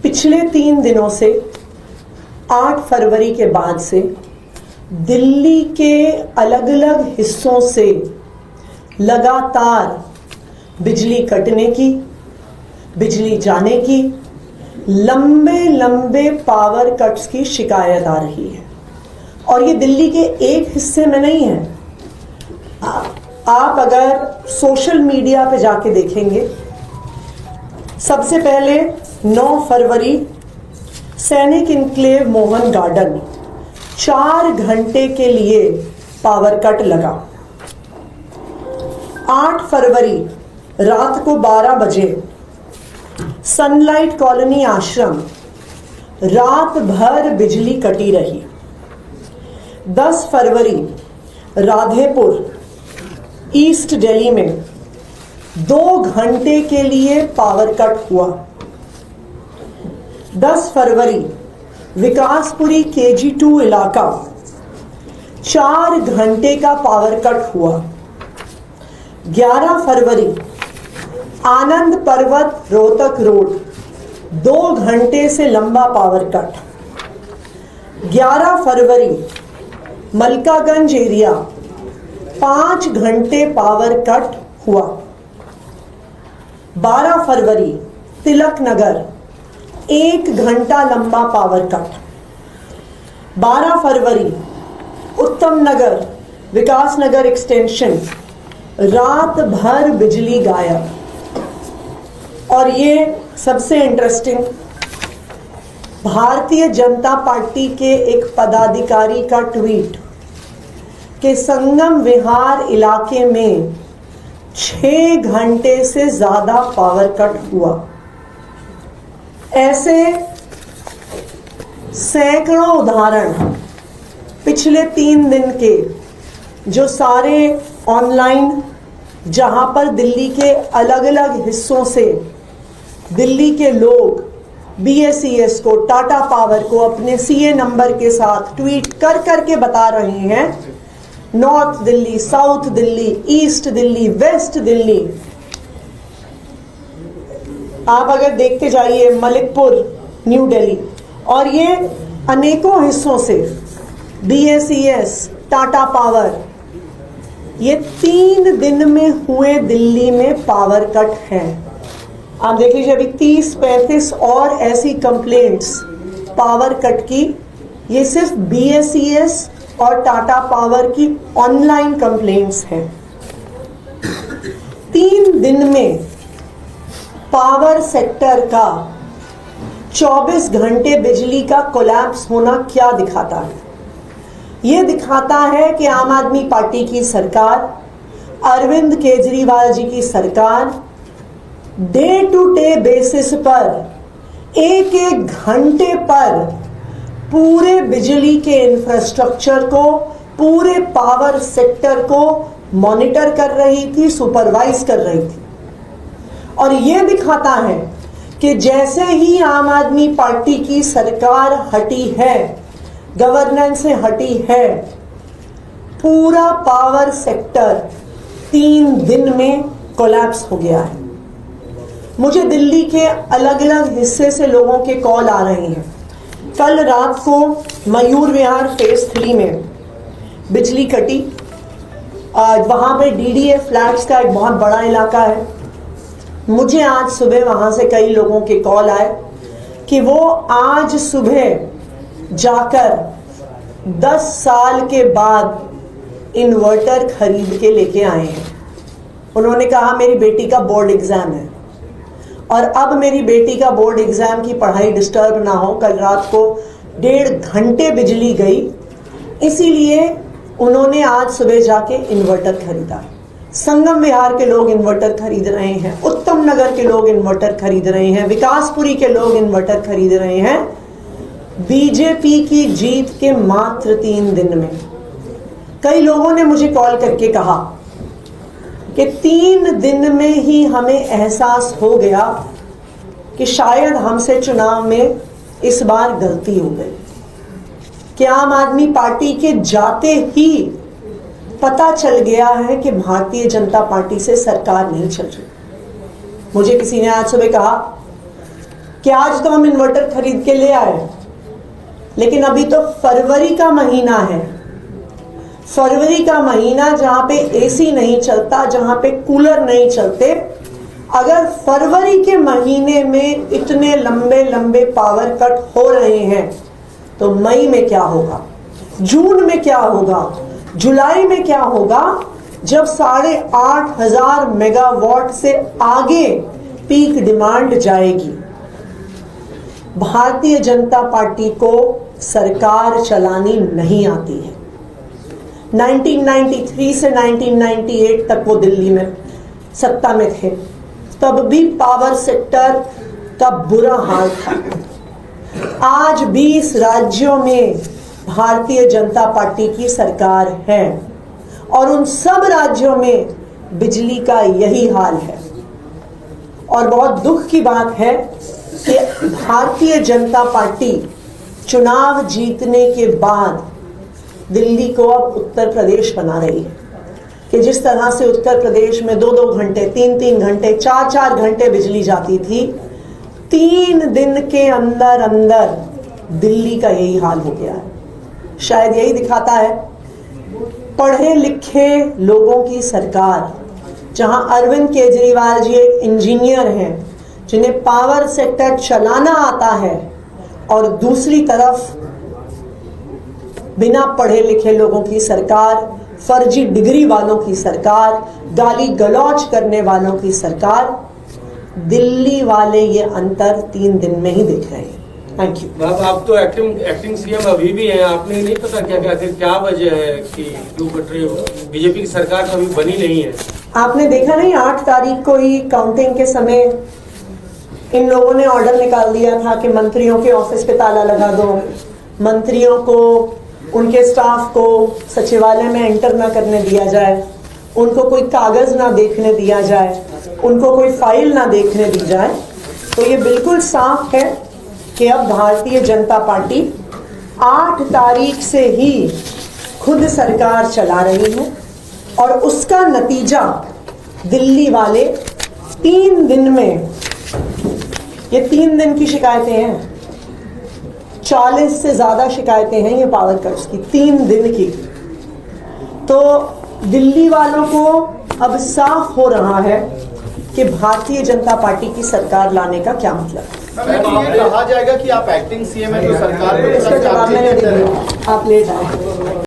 पिछले 3 दिनों से 8 फरवरी के बाद से दिल्ली के अलग अलग हिस्सों से लगातार बिजली कटने की, बिजली जाने की, लंबे लंबे पावर कट्स की शिकायत आ रही है। और ये दिल्ली के एक हिस्से में नहीं है। आप अगर सोशल मीडिया पे जाके देखेंगे, सबसे पहले 9 फरवरी सैनिक इनक्लेव मोहन गार्डन 4 घंटे के लिए पावर कट लगा। 8 फरवरी रात को 12 बजे सनलाइट कॉलोनी आश्रम रात भर बिजली कटी रही। 10 फरवरी राधेपुर ईस्ट दिल्ली में 2 घंटे के लिए पावर कट हुआ। 10 फरवरी विकासपुरी KG2 इलाका 4 घंटे का पावर कट हुआ। 11 फरवरी आनंद पर्वत रोहतक रोड 2 घंटे से लंबा पावर कट। 11 फरवरी मलकागंज एरिया 5 घंटे पावर कट हुआ। 12 फरवरी तिलक नगर 1 घंटा लंबा पावर कट। 12 फरवरी उत्तम नगर विकास नगर एक्सटेंशन रात भर बिजली गायब। और ये सबसे इंटरेस्टिंग, भारतीय जनता पार्टी के एक पदाधिकारी का ट्वीट कि संगम विहार इलाके में 6 घंटे से ज्यादा पावर कट हुआ। ऐसे सैकड़ों उदाहरण पिछले 3 दिन के जो सारे ऑनलाइन, जहां पर दिल्ली के अलग अलग हिस्सों से दिल्ली के लोग BSES को, टाटा पावर को अपने CA नंबर के साथ ट्वीट कर करके बता रहे हैं, north Delhi, south Delhi, east Delhi, west Delhi. आप अगर देखते जाइए मलिकपुर, न्यू दिल्ली, और ये अनेकों हिस्सों से BSES, टाटा पावर, ये 3 दिन में हुए दिल्ली में पावर कट हैं। आप देख लीजिए, अभी 30-35 और ऐसी कंप्लेंट्स पावर कट की। ये सिर्फ BSES और टाटा पावर की ऑनलाइन कंप्लेंट्स हैं। 3 दिन में पावर सेक्टर का 24 घंटे बिजली का कोलैप्स होना क्या दिखाता है? ये दिखाता है कि आम आदमी पार्टी की सरकार, अरविंद केजरीवाल जी की सरकार डे टू डे बेसिस पर एक घंटे पर पूरे बिजली के इंफ्रास्ट्रक्चर को, पूरे पावर सेक्टर को मॉनिटर कर रही थी, सुपरवाइज कर रही थी। और यह दिखाता है कि जैसे ही आम आदमी पार्टी की सरकार हटी है, गवर्नेंस से हटी है, पूरा पावर सेक्टर 3 दिन में कोलैप्स हो गया है। मुझे दिल्ली के अलग अलग हिस्से से लोगों के कॉल आ रहे हैं। कल रात को मयूर विहार फेज 3 में बिजली कटी। वहां पे DDA फ्लैट्स का एक बहुत बड़ा इलाका है। मुझे आज सुबह वहां से कई लोगों के कॉल आए कि वो आज सुबह जाकर 10 साल के बाद इन्वर्टर खरीद के लेके आए हैं। उन्होंने कहा मेरी बेटी का बोर्ड एग्जाम है और अब मेरी बेटी का बोर्ड एग्जाम की पढ़ाई डिस्टर्ब ना हो। कल रात को 1.5 घंटे बिजली गई, इसीलिए उन्होंने आज सुबह जाके इन्वर्टर खरीदा। संगम विहार के लोग इन्वर्टर खरीद रहे हैं, उत्तम नगर के लोग इन्वर्टर खरीद रहे हैं, विकासपुरी के लोग इन्वर्टर खरीद रहे हैं। बीजेपी की जीत के मात्र 3 दिन में कई लोगों ने मुझे कॉल करके कहा कि 3 दिन में ही हमें एहसास हो गया कि शायद हमसे चुनाव में इस बार गलती हो गई, कि आम आदमी पार्टी के जाते ही पता चल गया है कि भारतीय जनता पार्टी से सरकार नहीं चल रही। मुझे किसी ने आज सुबह कहा कि आज तो हम इन्वर्टर खरीद के ले आए, लेकिन अभी तो फरवरी का महीना है, फरवरी का महीना जहां पे एसी नहीं चलता, जहां पे कूलर नहीं चलते, अगर फरवरी के महीने में इतने लंबे लंबे पावर कट हो रहे हैं तो मई में क्या होगा, जून में क्या होगा, जुलाई में क्या होगा, जब 8,500 मेगावाट से आगे पीक डिमांड जाएगी। भारतीय जनता पार्टी को सरकार चलानी नहीं आती है। 1993 से 1998 तक वो दिल्ली में सत्ता में थे, तब भी पावर सेक्टर का बुरा हाल था। आज 20 राज्यों में भारतीय जनता पार्टी की सरकार है और उन सब राज्यों में बिजली का यही हाल है। और बहुत दुख की बात है कि भारतीय जनता पार्टी चुनाव जीतने के बाद दिल्ली को अब उत्तर प्रदेश बना रही है कि जिस तरह से उत्तर प्रदेश में 2-2 घंटे, 3-3 घंटे, 4-4 घंटे बिजली जाती थी, 3 दिन के अंदर अंदर दिल्ली का यही हाल हो गया है। शायद यही दिखाता है पढ़े लिखे लोगों की सरकार, जहां अरविंद केजरीवाल जी एक इंजीनियर हैं जिन्हें पावर सेक्टर चलाना आता है, और दूसरी तरफ बिना पढ़े लिखे लोगों की सरकार, फर्जी डिग्री वालों की सरकार, गाली गलौज करने वालों की सरकार। दिल्ली वाले ये अंतर 3 दिन में ही देख रहे हैं। Thank you. आप तो एक्टिंग सीएम अभी भी हैं, आपने नहीं पता क्या वजह है कि क्यों कट रही हो? बीजेपी की सरकार कभी बनी नहीं है। आपने देखा नहीं, 8 तारीख को ही काउंटिंग के समय इन लोगों ने ऑर्डर निकाल दिया था कि मंत्रियों के ऑफिस पे ताला लगा दो, मंत्रियों को, उनके स्टाफ को सचिवालय में एंटर ना करने दिया जाए, उनको कोई कागज ना देखने दिया जाए, उनको कोई फाइल ना देखने दी जाए। तो ये बिल्कुल साफ है कि अब भारतीय जनता पार्टी 8 तारीख से ही खुद सरकार चला रही है और उसका नतीजा दिल्ली वाले 3 दिन में, ये 3 दिन की शिकायतें हैं, 40 से ज्यादा शिकायतें हैं ये पावर कट्स की 3 दिन की। तो दिल्ली वालों को अब साफ हो रहा है कि भारतीय जनता पार्टी की सरकार लाने का क्या मतलब है। कहा जाएगा कि आप एक्टिंग सीएम है तो सरकार इसका जवाब मैंने दे दिया, आप लेट आए।